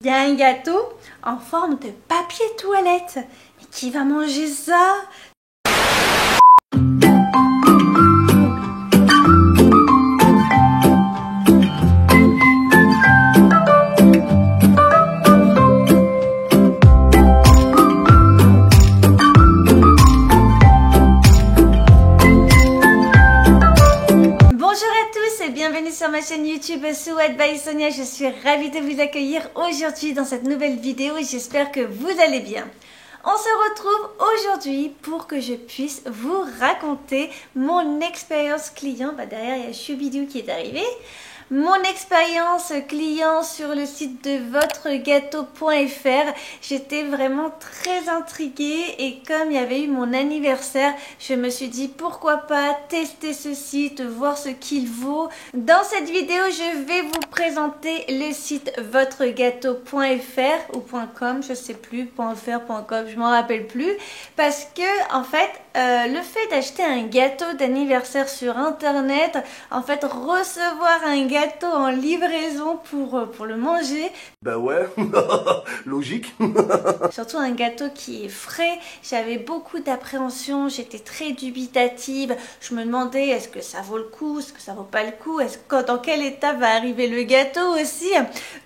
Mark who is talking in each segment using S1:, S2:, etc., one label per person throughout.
S1: Il y a un gâteau en forme de papier toilette. Mais qui va manger ça? Bienvenue sur ma chaîne YouTube Sweat by Sonia, je suis ravie de vous accueillir aujourd'hui dans cette nouvelle vidéo et j'espère que vous allez bien. On se retrouve aujourd'hui pour que je puisse vous raconter mon expérience client. Derrière il y a Choubidou qui est arrivé. Mon expérience client sur le site de votregâteau.fr. J'étais vraiment très intriguée et comme il y avait eu mon anniversaire, je me suis dit pourquoi pas tester ce site, voir ce qu'il vaut. Dans cette vidéo, je vais vous présenter le site votregâteau.fr ou .com, je sais plus, .fr, .com, je m'en rappelle plus. Parce que en fait, le fait d'acheter un gâteau d'anniversaire sur internet, en fait recevoir un gâteau en livraison pour le manger.
S2: Bah ouais, logique.
S1: Surtout un gâteau qui est frais. J'avais beaucoup d'appréhension, j'étais très dubitative. Je me demandais est-ce que ça vaut le coup, est-ce que ça vaut pas le coup, dans quel état va arriver le gâteau aussi.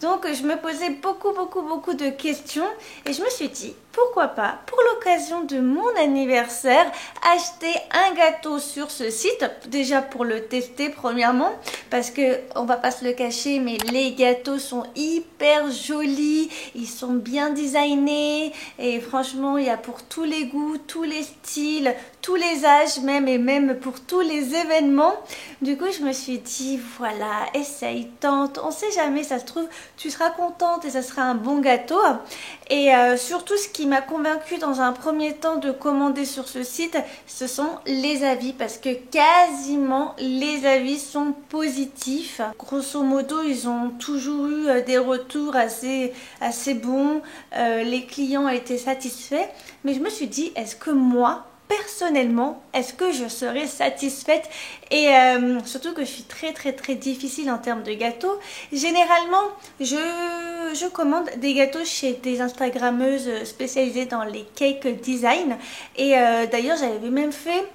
S1: Donc je me posais beaucoup de questions et je me suis dit pourquoi pas, pour l'occasion de mon anniversaire, acheter un gâteau sur ce site. Déjà pour le tester premièrement, parce que on va pas se le cacher, mais les gâteaux sont hyper jolis, ils sont bien designés et franchement il y a pour tous les goûts, tous les styles, tous les âges même et même pour tous les événements. Du coup je me suis dit voilà, essaye, tente, on sait jamais, ça se trouve tu seras contente et ça sera un bon gâteau. Et surtout ce qui m'a convaincue dans un premier temps de commander sur ce site, ce sont les avis, parce que quasiment les avis sont positifs. Grosso modo, ils ont toujours eu des retours assez bons, les clients étaient satisfaits, mais je me suis dit, est-ce que moi, personnellement, est-ce que je serais satisfaite? Et surtout que je suis très difficile en termes de gâteaux. Généralement, je commande des gâteaux chez des Instagrammeuses spécialisées dans les cake design. Et d'ailleurs, j'avais même fait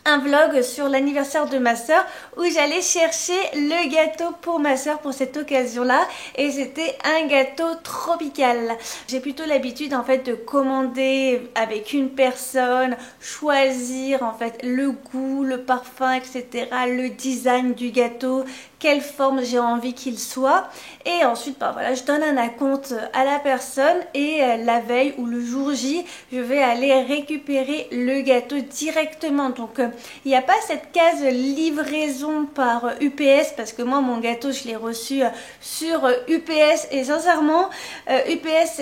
S1: un vlog sur l'anniversaire de ma soeur où j'allais chercher le gâteau pour ma soeur pour cette occasion-là et c'était un gâteau tropical. J'ai plutôt l'habitude en fait de commander avec une personne, choisir en fait le goût, le parfum, etc., le design du gâteau, quelle forme j'ai envie qu'il soit et ensuite voilà, je donne un acompte à la personne et la veille ou le jour J, je vais aller récupérer le gâteau directement. Donc il n'y a pas cette case livraison par UPS parce que moi mon gâteau je l'ai reçu sur UPS et sincèrement UPS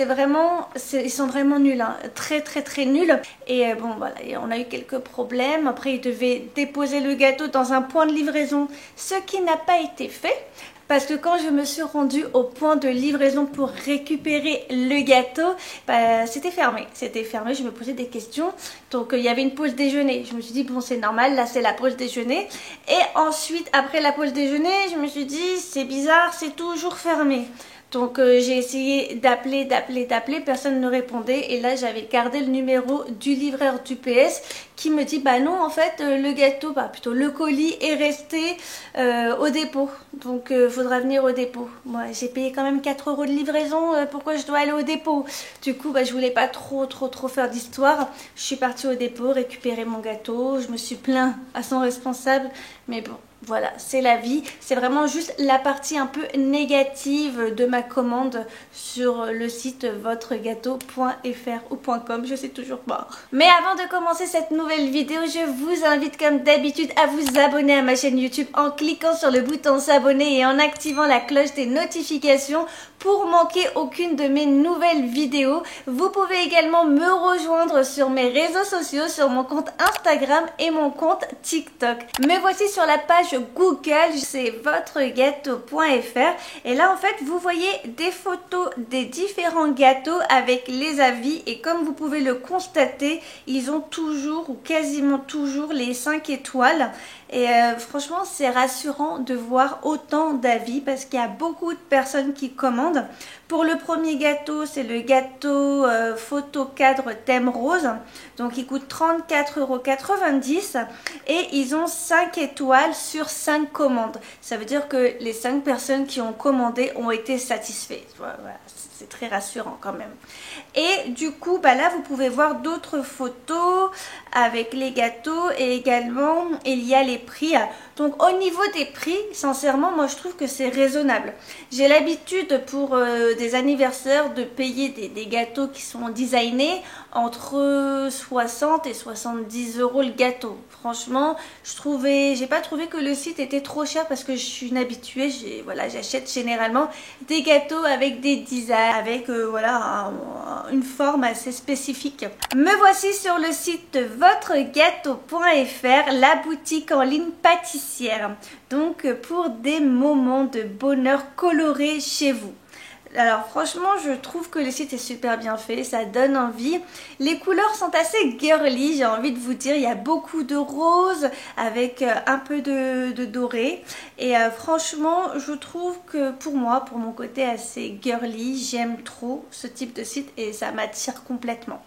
S1: ils sont vraiment nuls, hein. Très nuls. Et bon voilà, on a eu quelques problèmes. Après ils devaient déposer le gâteau dans un point de livraison, ce qui n'a pas été fait. Parce que quand je me suis rendue au point de livraison pour récupérer le gâteau, c'était fermé. C'était fermé, je me posais des questions. Donc il y avait une pause déjeuner. Je me suis dit bon c'est normal, là c'est la pause déjeuner. Et ensuite après la pause déjeuner, je me suis dit c'est bizarre, c'est toujours fermé. Donc j'ai essayé d'appeler, personne ne répondait et là j'avais gardé le numéro du livreur d'UPS qui me dit bah non en fait le gâteau, plutôt le colis est resté au dépôt, donc faudra venir au dépôt. Moi j'ai payé quand même 4 € de livraison, pourquoi je dois aller au dépôt? Du coup je voulais pas trop faire d'histoire, je suis partie au dépôt récupérer mon gâteau, je me suis plaint à son responsable mais bon. Voilà, c'est la vie. C'est vraiment juste la partie un peu négative de ma commande sur le site votregâteau.fr ou .com, je sais toujours pas. Mais avant de commencer cette nouvelle vidéo, je vous invite comme d'habitude à vous abonner à ma chaîne YouTube en cliquant sur le bouton s'abonner et en activant la cloche des notifications pour manquer aucune de mes nouvelles vidéos. Vous pouvez également me rejoindre sur mes réseaux sociaux, sur mon compte Instagram et mon compte TikTok. Me voici sur la page Google, c'est votregâteau.fr et là en fait vous voyez des photos des différents gâteaux avec les avis et comme vous pouvez le constater, ils ont toujours ou quasiment toujours les 5 étoiles et franchement c'est rassurant de voir autant d'avis parce qu'il y a beaucoup de personnes qui commandent. Pour le premier gâteau, c'est le gâteau photo cadre thème rose. Donc il coûte 34,90 € et ils ont 5 étoiles sur 5 commandes. Ça veut dire que les 5 personnes qui ont commandé ont été satisfaites. Voilà, c'est très rassurant quand même. Et du coup, là, vous pouvez voir d'autres photos avec les gâteaux et également, il y a les prix. Donc, au niveau des prix, sincèrement, moi, je trouve que c'est raisonnable. J'ai l'habitude pour des anniversaires de payer des gâteaux qui sont designés entre 60 et 70 € le gâteau. Franchement, j'ai pas trouvé que le site était trop cher parce que je suis une habituée. J'achète généralement des gâteaux avec des designs, avec une forme assez spécifique. Me voici sur le site votregâteau.fr, la boutique en ligne pâtissière. Donc pour des moments de bonheur colorés chez vous. Alors franchement, je trouve que le site est super bien fait, ça donne envie. Les couleurs sont assez girly, j'ai envie de vous dire. Il y a beaucoup de rose avec un peu de doré. Et franchement, je trouve que pour moi, pour mon côté assez girly, j'aime trop ce type de site et ça m'attire complètement.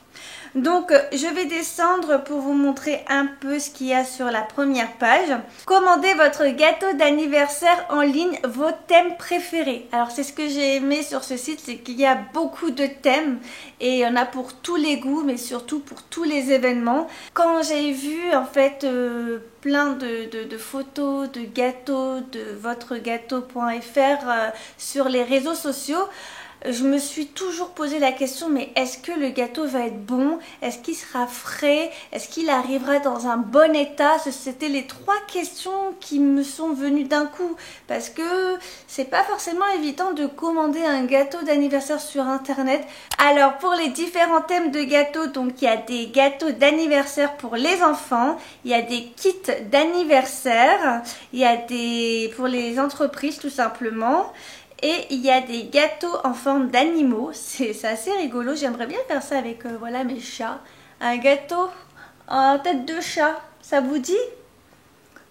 S1: Donc je vais descendre pour vous montrer un peu ce qu'il y a sur la première page. Commandez votre gâteau d'anniversaire en ligne, vos thèmes préférés. Alors c'est ce que j'ai aimé sur ce site, c'est qu'il y a beaucoup de thèmes et il y en a pour tous les goûts, mais surtout pour tous les événements. Quand j'ai vu en fait plein de photos de gâteaux de votregâteau.fr sur les réseaux sociaux, je me suis toujours posé la question, mais est-ce que le gâteau va être bon? Est-ce qu'il sera frais? Est-ce qu'il arrivera dans un bon état? C'était les 3 questions qui me sont venues d'un coup. Parce que c'est pas forcément évident de commander un gâteau d'anniversaire sur internet. Alors pour les différents thèmes de gâteaux, donc il y a des gâteaux d'anniversaire pour les enfants, il y a des kits d'anniversaire, il y a pour les entreprises tout simplement. Et il y a des gâteaux en forme d'animaux, c'est assez rigolo, j'aimerais bien faire ça avec mes chats. Un gâteau en tête de chat, ça vous dit?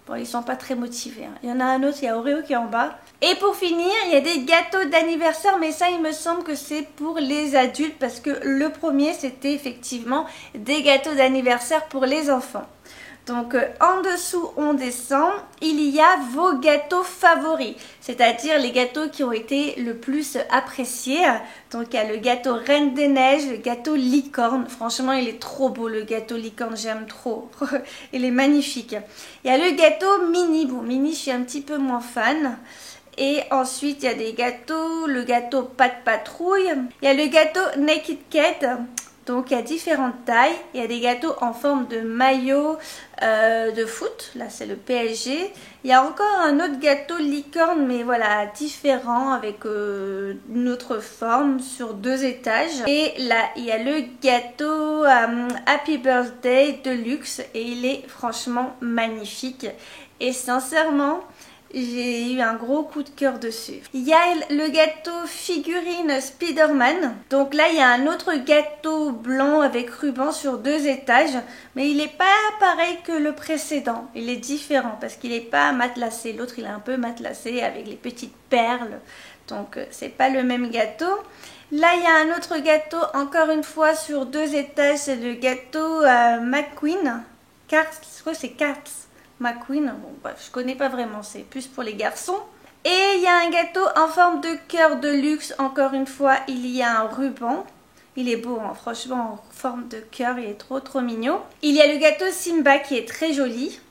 S1: Bon, ils sont pas très motivés, hein. Il y en a un autre, il y a Oreo qui est en bas. Et pour finir, il y a des gâteaux d'anniversaire, mais ça il me semble que c'est pour les adultes parce que le premier c'était effectivement des gâteaux d'anniversaire pour les enfants. Donc en dessous on descend, il y a vos gâteaux favoris, c'est-à-dire les gâteaux qui ont été le plus appréciés. Donc il y a le gâteau Reine des Neiges, le gâteau licorne, franchement il est trop beau le gâteau licorne, j'aime trop, il est magnifique. Il y a le gâteau mini, bon mini je suis un petit peu moins fan. Et ensuite il y a des gâteaux, le gâteau Pâte Patrouille, il y a le gâteau Naked Cat. Donc il y a différentes tailles, il y a des gâteaux en forme de maillot de foot, là c'est le PSG. Il y a encore un autre gâteau licorne mais voilà différent avec une autre forme sur 2 étages. Et là il y a le gâteau Happy Birthday de luxe et il est franchement magnifique. Et sincèrement, j'ai eu un gros coup de cœur dessus. Il y a le gâteau figurine Spider-Man. Donc là, il y a un autre gâteau blanc avec ruban sur 2 étages. Mais il n'est pas pareil que le précédent. Il est différent parce qu'il n'est pas matelassé. L'autre, il est un peu matelassé avec les petites perles. Donc, c'est pas le même gâteau. Là, il y a un autre gâteau, encore une fois, sur 2 étages. C'est le gâteau McQueen. Je crois que c'est Cats. McQueen, bon bref, je connais pas vraiment, c'est plus pour les garçons. Et il y a un gâteau en forme de cœur de luxe, encore une fois, il y a un ruban. Il est beau, hein, franchement, en forme de cœur, il est trop mignon. Il y a le gâteau Simba qui est très joli.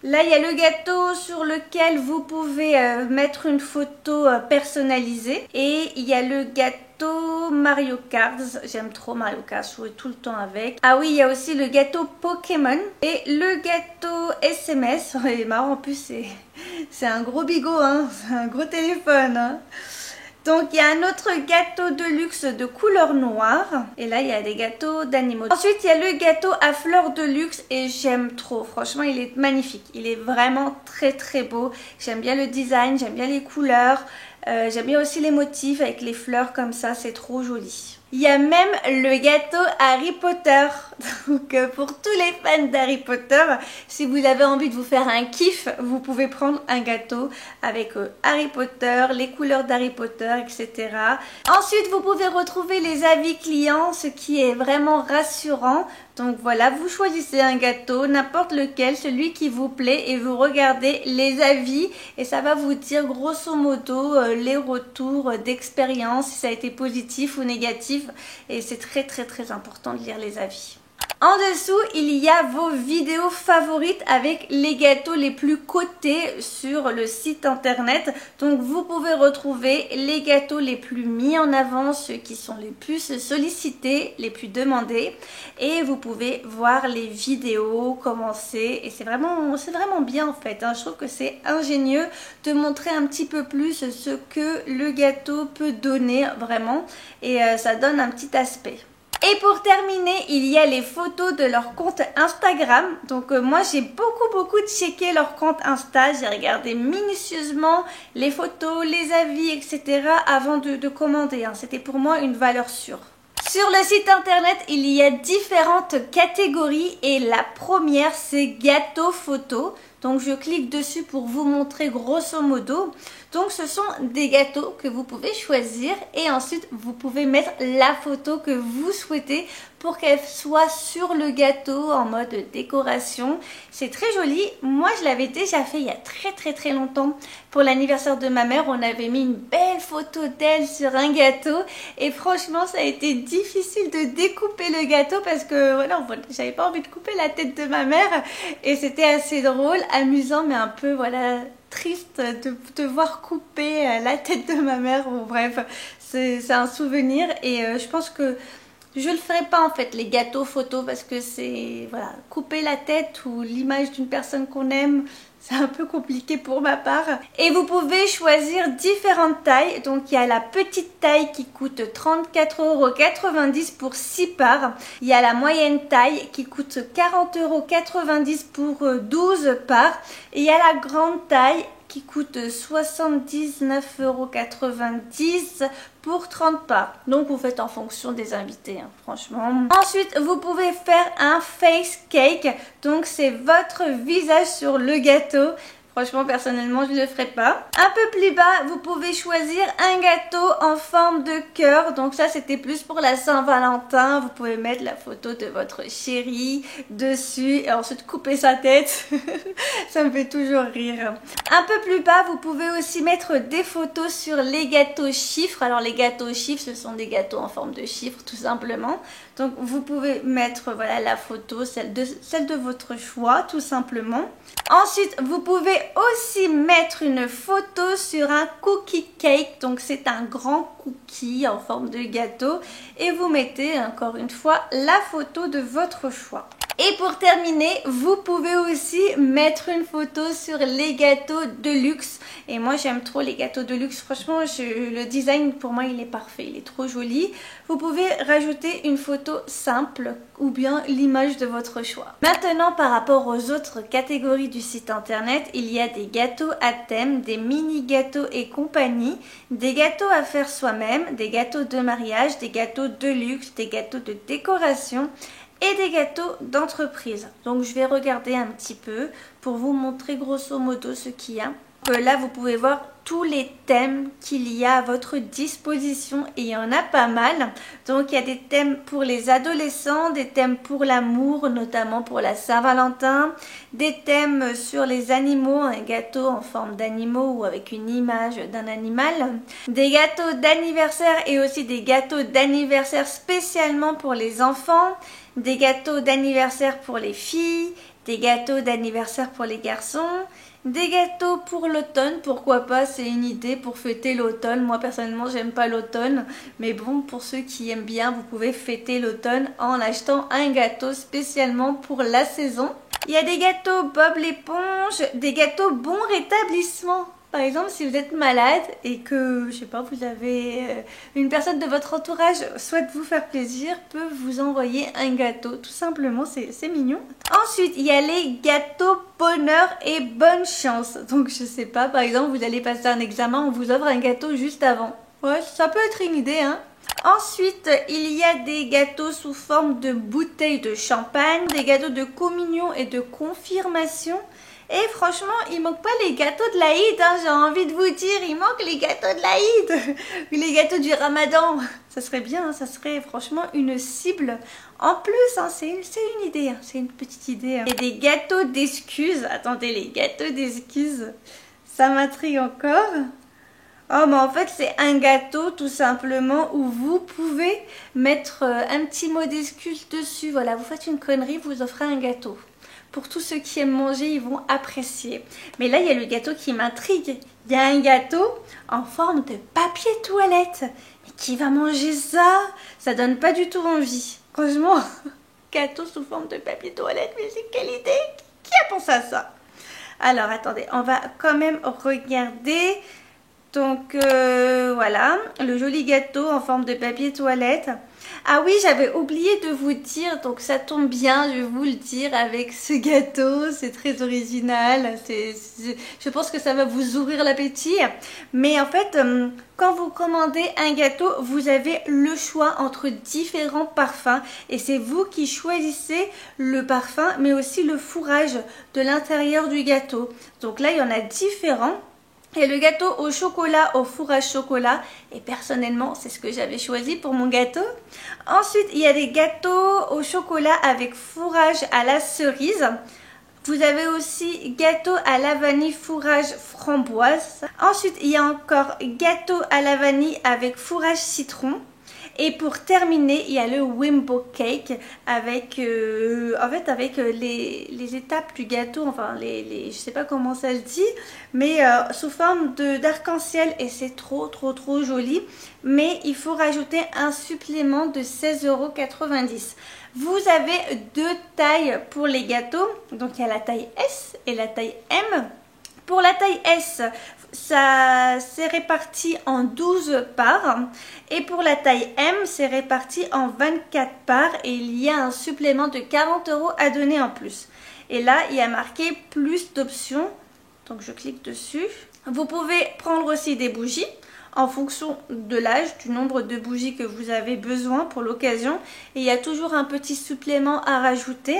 S1: Là, il y a le gâteau sur lequel vous pouvez mettre une photo personnalisée. Et il y a le gâteau Mario Kart. J'aime trop Mario Kart, je jouais tout le temps avec. Ah oui, il y a aussi le gâteau Pokémon. Et le gâteau SMS. Il est marrant, en plus, c'est un gros bigot, hein. C'est un gros téléphone, hein. Donc il y a un autre gâteau de luxe de couleur noire. Et là il y a des gâteaux d'animaux. Ensuite il y a le gâteau à fleurs de luxe et j'aime trop. Franchement il est magnifique. Il est vraiment très beau. J'aime bien le design, j'aime bien les couleurs. J'aime bien aussi les motifs avec les fleurs comme ça, c'est trop joli. Il y a même le gâteau Harry Potter. Donc pour tous les fans d'Harry Potter, si vous avez envie de vous faire un kiff, vous pouvez prendre un gâteau avec Harry Potter, les couleurs d'Harry Potter, etc. Ensuite, vous pouvez retrouver les avis clients, ce qui est vraiment rassurant. Donc voilà, vous choisissez un gâteau, n'importe lequel, celui qui vous plaît, et vous regardez les avis et ça va vous dire grosso modo les retours d'expérience, si ça a été positif ou négatif, et c'est très très très important de lire les avis. En dessous, il y a vos vidéos favorites avec les gâteaux les plus cotés sur le site internet. Donc vous pouvez retrouver les gâteaux les plus mis en avant, ceux qui sont les plus sollicités, les plus demandés. Et vous pouvez voir les vidéos, commencer. Et c'est vraiment bien en fait. Je trouve que c'est ingénieux de montrer un petit peu plus ce que le gâteau peut donner vraiment. Et ça donne un petit aspect. Et pour terminer, il y a les photos de leur compte Instagram. Donc moi j'ai beaucoup checké leur compte Insta. J'ai regardé minutieusement les photos, les avis, etc. avant de commander. C'était pour moi une valeur sûre. Sur le site internet, il y a différentes catégories et la première c'est gâteau photo. Donc je clique dessus pour vous montrer grosso modo. Donc ce sont des gâteaux que vous pouvez choisir et ensuite vous pouvez mettre la photo que vous souhaitez pour qu'elle soit sur le gâteau en mode décoration. C'est très joli. Moi je l'avais déjà fait il y a très longtemps. Pour l'anniversaire de ma mère, on avait mis une belle photo d'elle sur un gâteau et franchement ça a été difficile de découper le gâteau parce que voilà, j'avais pas envie de couper la tête de ma mère et c'était assez drôle, amusant mais un peu voilà triste de voir couper la tête de ma mère. Bon, bref, c'est un souvenir et je pense que je le ferai pas en fait les gâteaux photos parce que c'est voilà, couper la tête ou l'image d'une personne qu'on aime, c'est un peu compliqué pour ma part. Et vous pouvez choisir différentes tailles. Donc il y a la petite taille qui coûte 34,90 € pour 6 parts. Il y a la moyenne taille qui coûte 40,90 € pour 12 parts. Et il y a la grande taille qui coûte 79,90 € pour 30 parts. Donc vous faites en fonction des invités, franchement. Ensuite, vous pouvez faire un face cake. Donc c'est votre visage sur le gâteau. Franchement, personnellement, je ne le ferai pas. Un peu plus bas, vous pouvez choisir un gâteau en forme de cœur. Donc ça, c'était plus pour la Saint-Valentin. Vous pouvez mettre la photo de votre chéri dessus et ensuite couper sa tête. Ça me fait toujours rire. Un peu plus bas, vous pouvez aussi mettre des photos sur les gâteaux chiffres. Alors les gâteaux chiffres, ce sont des gâteaux en forme de chiffres, tout simplement. Donc vous pouvez mettre voilà la photo, celle de votre choix, tout simplement. Ensuite, vous pouvez aussi mettre une photo sur un cookie cake. Donc c'est un grand cookie en forme de gâteau. Et vous mettez encore une fois la photo de votre choix. Et pour terminer, vous pouvez aussi mettre une photo sur les gâteaux de luxe. Et moi j'aime trop les gâteaux de luxe. Franchement, le design pour moi il est parfait, il est trop joli. Vous pouvez rajouter une photo simple ou bien l'image de votre choix. Maintenant, par rapport aux autres catégories du site internet, il y a des gâteaux à thème, des mini gâteaux et compagnie, des gâteaux à faire soi-même, des gâteaux de mariage, des gâteaux de luxe, des gâteaux de décoration et des gâteaux d'entreprise. Donc je vais regarder un petit peu pour vous montrer grosso modo ce qu'il y a. Là vous pouvez voir tous les thèmes qu'il y a à votre disposition et il y en a pas mal. Donc il y a des thèmes pour les adolescents, des thèmes pour l'amour, notamment pour la Saint-Valentin, des thèmes sur les animaux, un gâteau en forme d'animaux ou avec une image d'un animal, des gâteaux d'anniversaire et aussi des gâteaux d'anniversaire spécialement pour les enfants, des gâteaux d'anniversaire pour les filles, des gâteaux d'anniversaire pour les garçons, des gâteaux pour l'automne, pourquoi pas, c'est une idée pour fêter l'automne. Moi personnellement j'aime pas l'automne, mais bon, pour ceux qui aiment bien, vous pouvez fêter l'automne en achetant un gâteau spécialement pour la saison. Il y a des gâteaux Bob l'éponge, des gâteaux bon rétablissement. Par exemple, si vous êtes malade et que, je sais pas, vous avez une personne de votre entourage souhaite vous faire plaisir, peut vous envoyer un gâteau. Tout simplement, c'est mignon. Ensuite, il y a les gâteaux bonheur et bonne chance. Donc, je sais pas, par exemple, vous allez passer un examen, on vous offre un gâteau juste avant. Ouais, ça peut être une idée, hein. Ensuite, il y a des gâteaux sous forme de bouteilles de champagne, des gâteaux de communion et de confirmation. Et franchement, il manque pas les gâteaux de l'Aïd, hein, j'ai envie de vous dire, il manque les gâteaux de l'Aïd, les gâteaux du Ramadan. Ça serait bien, hein, ça serait franchement une cible. En plus, hein, c'est une idée, hein, c'est une petite idée. Hein. Et des gâteaux d'excuses, attendez, les gâteaux d'excuses, ça m'intrigue encore. Oh, mais en fait, c'est un gâteau tout simplement où vous pouvez mettre un petit mot d'excuse dessus. Voilà, vous faites une connerie, vous offrez un gâteau. Pour tous ceux qui aiment manger, ils vont apprécier. Mais là, il y a le gâteau qui m'intrigue. Il y a un gâteau en forme de papier toilette. Mais qui va manger ça? Ça donne pas du tout envie. Franchement, gâteau sous forme de papier toilette, mais c'est quelle idée? Qui a pensé à ça? Alors, attendez, on va quand même regarder. Donc, voilà, le joli gâteau en forme de papier toilette. Ah oui, j'avais oublié de vous dire, donc ça tombe bien, je vais vous le dire avec ce gâteau, c'est très original, je pense que ça va vous ouvrir l'appétit. Mais en fait, quand vous commandez un gâteau, vous avez le choix entre différents parfums et c'est vous qui choisissez le parfum, mais aussi le fourrage de l'intérieur du gâteau. Donc là, il y en a différents. Et le gâteau au chocolat, au fourrage chocolat. Et personnellement, c'est ce que j'avais choisi pour mon gâteau. Ensuite, il y a des gâteaux au chocolat avec fourrage à la cerise. Vous avez aussi gâteau à la vanille fourrage framboise. Ensuite, il y a encore gâteau à la vanille avec fourrage citron. Et pour terminer, il y a le Wimbo Cake avec, en fait, avec les étapes du gâteau, enfin, je sais pas comment ça se dit, mais sous forme d'arc-en-ciel et c'est trop joli. Mais il faut rajouter un supplément de 16,90 €. Vous avez deux tailles pour les gâteaux, donc il y a la taille S et la taille M. Pour la taille S, ça c'est réparti en 12 parts et pour la taille M, c'est réparti en 24 parts et il y a un supplément de 40 € à donner en plus. Et là, il y a marqué plus d'options, donc je clique dessus. Vous pouvez prendre aussi des bougies en fonction de l'âge, du nombre de bougies que vous avez besoin pour l'occasion. Et il y a toujours un petit supplément à rajouter.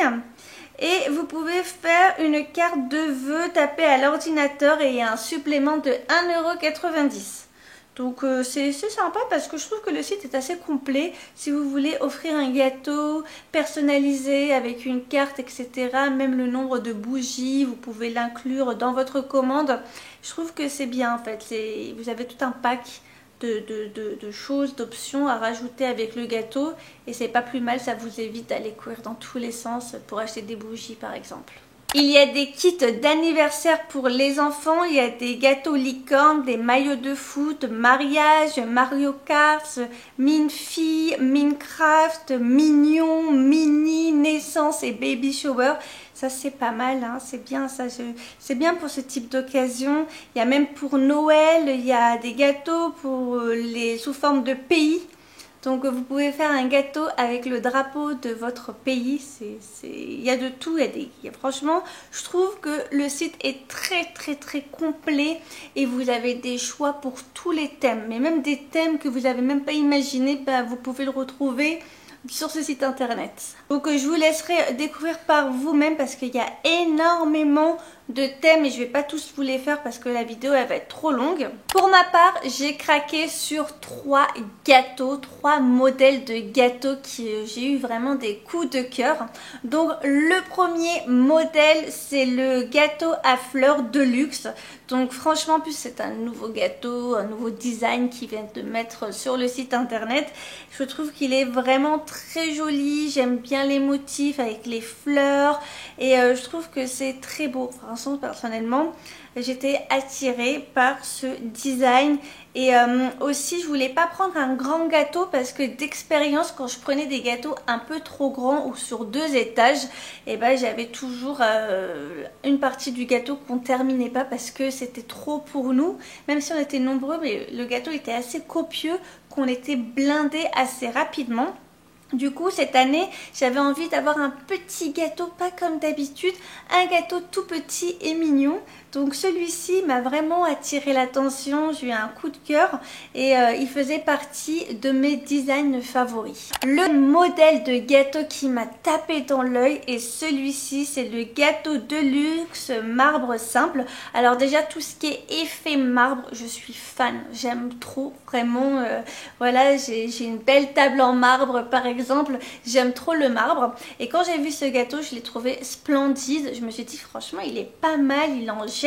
S1: Et vous pouvez faire une carte de vœux tapée à l'ordinateur et il y a un supplément de 1,90 €. Donc c'est sympa parce que je trouve que le site est assez complet. Si vous voulez offrir un gâteau personnalisé avec une carte, etc., même le nombre de bougies, vous pouvez l'inclure dans votre commande. Je trouve que c'est bien en fait. Vous avez tout un pack de choses, d'options à rajouter avec le gâteau et c'est pas plus mal, ça vous évite d'aller courir dans tous les sens pour acheter des bougies par exemple. Il y a des kits d'anniversaire pour les enfants, il y a des gâteaux licornes, des maillots de foot, mariage, Mario Kart, Minfi, Minecraft, Mignon, Mini, naissance et baby shower. Ça c'est pas mal, hein, c'est bien ça, c'est bien pour ce type d'occasion. Il y a même pour Noël, il y a des gâteaux pour sous forme de pays. Donc vous pouvez faire un gâteau avec le drapeau de votre pays, il y a de tout, franchement je trouve que le site est très complet et vous avez des choix pour tous les thèmes, mais même des thèmes que vous n'avez même pas imaginé, vous pouvez le retrouver sur ce site internet. Donc je vous laisserai découvrir par vous-même parce qu'il y a énormément de thèmes et je vais pas tous vous les faire parce que la vidéo elle va être trop longue. Pour ma part, j'ai craqué sur 3 gâteaux, 3 modèles de gâteaux qui j'ai eu vraiment des coups de cœur. Donc le premier modèle, c'est le gâteau à fleurs de luxe. Donc franchement, en plus c'est un nouveau gâteau, un nouveau design qu'ils viennent de mettre sur le site internet. Je trouve qu'il est vraiment très joli, j'aime bien les motifs avec les fleurs et je trouve que c'est très beau. Enfin, Vincent personnellement, j'étais attirée par ce design. Et aussi je voulais pas prendre un grand gâteau parce que d'expérience quand je prenais des gâteaux un peu trop grands ou sur 2 étages, et ben j'avais toujours une partie du gâteau qu'on terminait pas parce que c'était trop pour nous, même si on était nombreux, mais le gâteau était assez copieux qu'on était blindé assez rapidement. Du coup, cette année, j'avais envie d'avoir un petit gâteau, pas comme d'habitude, un gâteau tout petit et mignon. Donc celui-ci m'a vraiment attiré l'attention, j'ai eu un coup de cœur et il faisait partie de mes designs favoris. Le modèle de gâteau qui m'a tapé dans l'œil est celui-ci, c'est le gâteau de luxe marbre simple. Alors déjà tout ce qui est effet marbre, je suis fan, j'aime trop vraiment. Voilà, j'ai une belle table en marbre par exemple, j'aime trop le marbre. Et quand j'ai vu ce gâteau, je l'ai trouvé splendide, je me suis dit franchement il est pas mal, il en jette.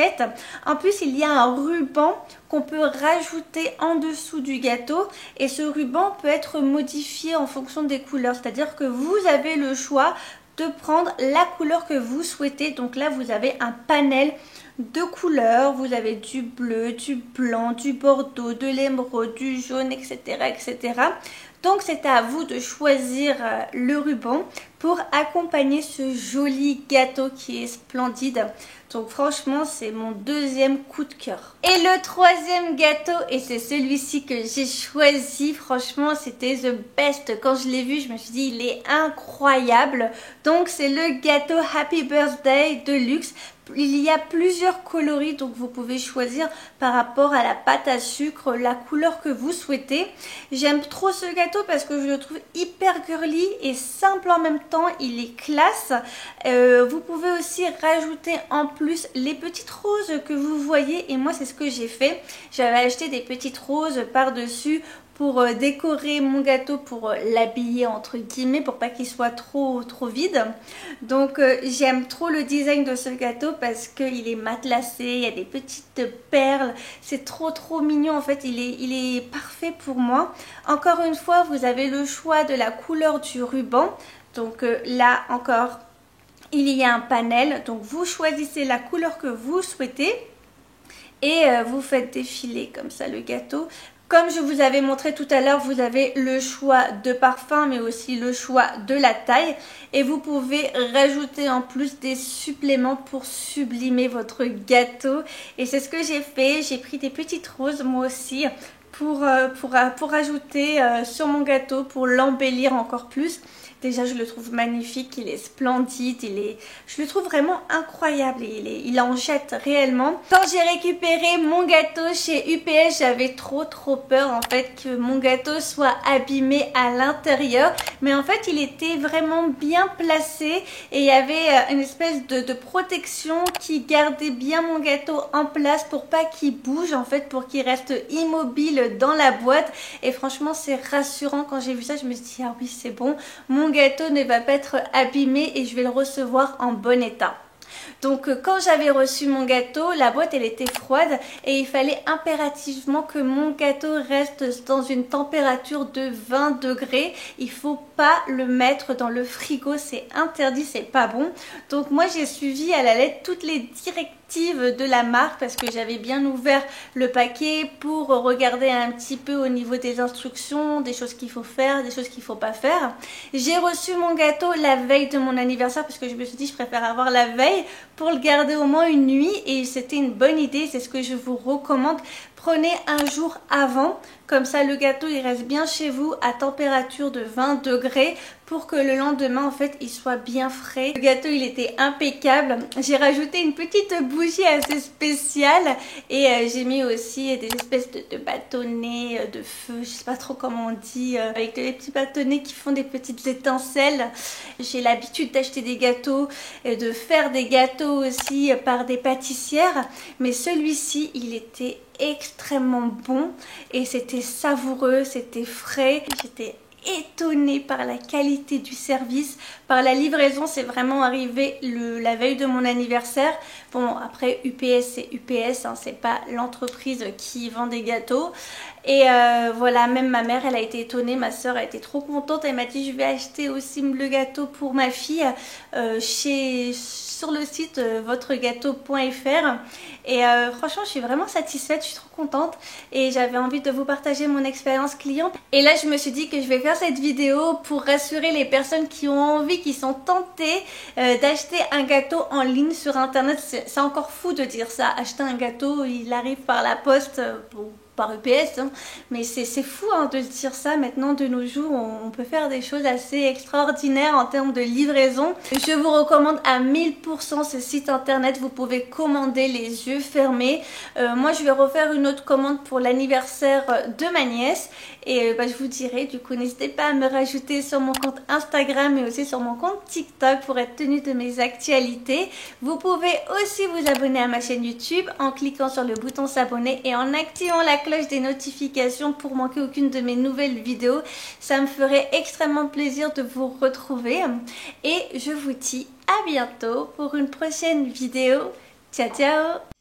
S1: En plus, il y a un ruban qu'on peut rajouter en dessous du gâteau et ce ruban peut être modifié en fonction des couleurs. C'est-à-dire que vous avez le choix de prendre la couleur que vous souhaitez. Donc là, vous avez un panel de couleurs. Vous avez du bleu, du blanc, du bordeaux, de l'émeraude, du jaune, etc., etc. Donc c'est à vous de choisir le ruban pour accompagner ce joli gâteau qui est splendide. Donc franchement c'est mon deuxième coup de cœur. Et le troisième gâteau, et c'est celui-ci que j'ai choisi, franchement c'était the best. Quand je l'ai vu je me suis dit il est incroyable. Donc c'est le gâteau Happy Birthday de luxe. Il y a plusieurs coloris, donc vous pouvez choisir par rapport à la pâte à sucre la couleur que vous souhaitez. J'aime trop ce gâteau parce que je le trouve hyper girly et simple en même temps, il est classe. Vous pouvez aussi rajouter en plus les petites roses que vous voyez et moi c'est ce que j'ai fait. J'avais acheté des petites roses par-dessus pour décorer mon gâteau, pour l'habiller entre guillemets, pour pas qu'il soit trop vide. Donc j'aime trop le design de ce gâteau parce qu'il est matelassé, il y a des petites perles, c'est trop mignon en fait, il est parfait pour moi. Encore une fois, vous avez le choix de la couleur du ruban. Donc là encore, il y a un panel, donc vous choisissez la couleur que vous souhaitez et vous faites défiler comme ça le gâteau. Comme je vous avais montré tout à l'heure, vous avez le choix de parfum mais aussi le choix de la taille. Et vous pouvez rajouter en plus des suppléments pour sublimer votre gâteau. Et c'est ce que j'ai fait. J'ai pris des petites roses moi aussi pour ajouter sur mon gâteau, pour l'embellir encore plus. Déjà je le trouve magnifique, il est splendide, je le trouve vraiment incroyable, il en jette réellement. Quand j'ai récupéré mon gâteau chez UPS, j'avais trop peur en fait que mon gâteau soit abîmé à l'intérieur. Mais en fait il était vraiment bien placé et il y avait une espèce de protection qui gardait bien mon gâteau en place pour pas qu'il bouge en fait, pour qu'il reste immobile dans la boîte. Et franchement c'est rassurant, quand j'ai vu ça je me suis dit ah oui c'est bon, mon gâteau ne va pas être abîmé et je vais le recevoir en bon état. Donc quand j'avais reçu mon gâteau, la boîte elle était froide et il fallait impérativement que mon gâteau reste dans une température de 20 degrés. Il faut pas le mettre dans le frigo, c'est interdit, c'est pas bon. Donc moi j'ai suivi à la lettre toutes les directives de la marque parce que j'avais bien ouvert le paquet pour regarder un petit peu au niveau des instructions, des choses qu'il faut faire, des choses qu'il faut pas faire. J'ai reçu mon gâteau la veille de mon anniversaire parce que je me suis dit je préfère avoir la veille pour le garder au moins une nuit et c'était une bonne idée, c'est ce que je vous recommande. Prenez un jour avant, comme ça le gâteau il reste bien chez vous à température de 20 degrés pour que le lendemain en fait il soit bien frais. Le gâteau il était impeccable. J'ai rajouté une petite bougie assez spéciale et j'ai mis aussi des espèces de bâtonnets de feu, je sais pas trop comment on dit, avec des petits bâtonnets qui font des petites étincelles. J'ai l'habitude d'acheter des gâteaux et de faire des gâteaux aussi par des pâtissières, mais celui-ci il était extrêmement bon et c'était savoureux, c'était frais. J'étais étonnée par la qualité du service, par la livraison. C'est vraiment arrivé la veille de mon anniversaire. Bon après UPS c'est UPS, hein, c'est pas l'entreprise qui vend des gâteaux. Et voilà, même ma mère, elle a été étonnée, ma soeur a été trop contente. Elle m'a dit je vais acheter aussi le gâteau pour ma fille sur le site votregâteau.fr. Et franchement, je suis vraiment satisfaite, je suis trop contente. Et j'avais envie de vous partager mon expérience client. Et là, je me suis dit que je vais faire cette vidéo pour rassurer les personnes qui ont envie, qui sont tentées d'acheter un gâteau en ligne sur internet. C'est encore fou de dire ça, acheter un gâteau, il arrive par la poste, par UPS, hein. Mais c'est fou hein, de dire ça. Maintenant de nos jours on peut faire des choses assez extraordinaires en termes de livraison. Je vous recommande à 1000% ce site internet, vous pouvez commander les yeux fermés. Moi je vais refaire une autre commande pour l'anniversaire de ma nièce et je vous dirai, du coup n'hésitez pas à me rajouter sur mon compte Instagram et aussi sur mon compte TikTok pour être tenu de mes actualités. Vous pouvez aussi vous abonner à ma chaîne YouTube en cliquant sur le bouton s'abonner et en activant la cloche des notifications pour manquer aucune de mes nouvelles vidéos. Ça me ferait extrêmement plaisir de vous retrouver et je vous dis à bientôt pour une prochaine vidéo. Ciao ciao!